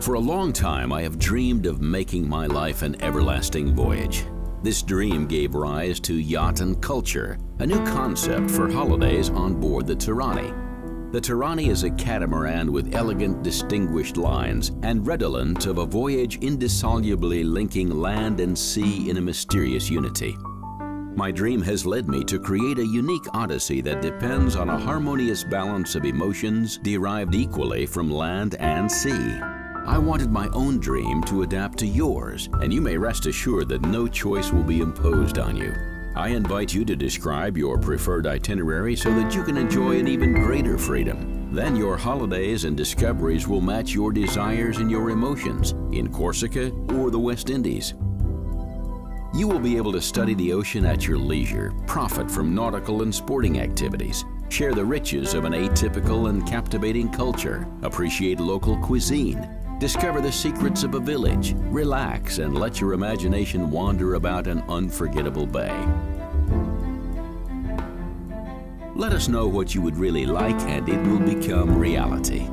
For a long time, I have dreamed of making my life an everlasting voyage. This dream gave rise to Yacht and Culture, a new concept for holidays on board the Tirani. The Tirani is a catamaran with elegant, distinguished lines and redolent of a voyage indissolubly linking land and sea in a mysterious unity. My dream has led me to create a unique odyssey that depends on a harmonious balance of emotions derived equally from land and sea. I wanted my own dream to adapt to yours, and you may rest assured that no choice will be imposed on you. I invite you to describe your preferred itinerary so that you can enjoy an even greater freedom. Then your holidays and discoveries will match your desires and your emotions in Corsica or the West Indies. You will be able to study the ocean at your leisure, profit from nautical and sporting activities, share the riches of an atypical and captivating culture, appreciate local cuisine, discover the secrets of a village, relax, and let your imagination wander about an unforgettable bay. Let us know what you would really like, and it will become reality.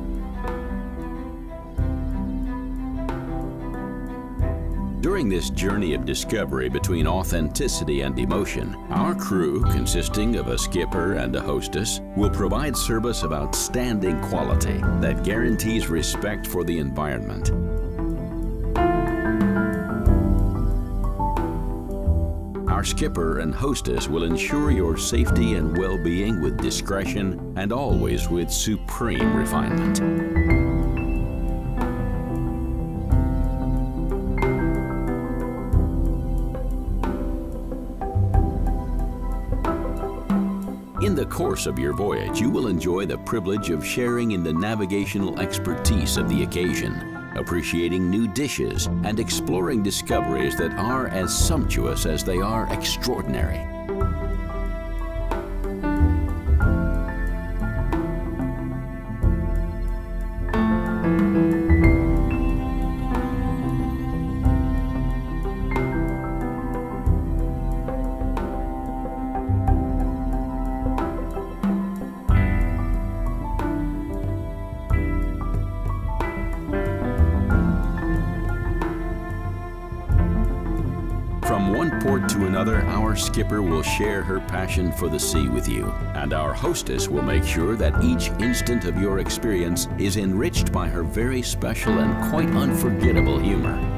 During this journey of discovery between authenticity and emotion, our crew, consisting of a skipper and a hostess, will provide service of outstanding quality that guarantees respect for the environment. Our skipper and hostess will ensure your safety and well-being with discretion and always with supreme refinement. In the course of your voyage, you will enjoy the privilege of sharing in the navigational expertise of the occasion, appreciating new dishes, and exploring discoveries that are as sumptuous as they are extraordinary. From one port to another, our skipper will share her passion for the sea with you, and our hostess will make sure that each instant of your experience is enriched by her very special and quite unforgettable humor.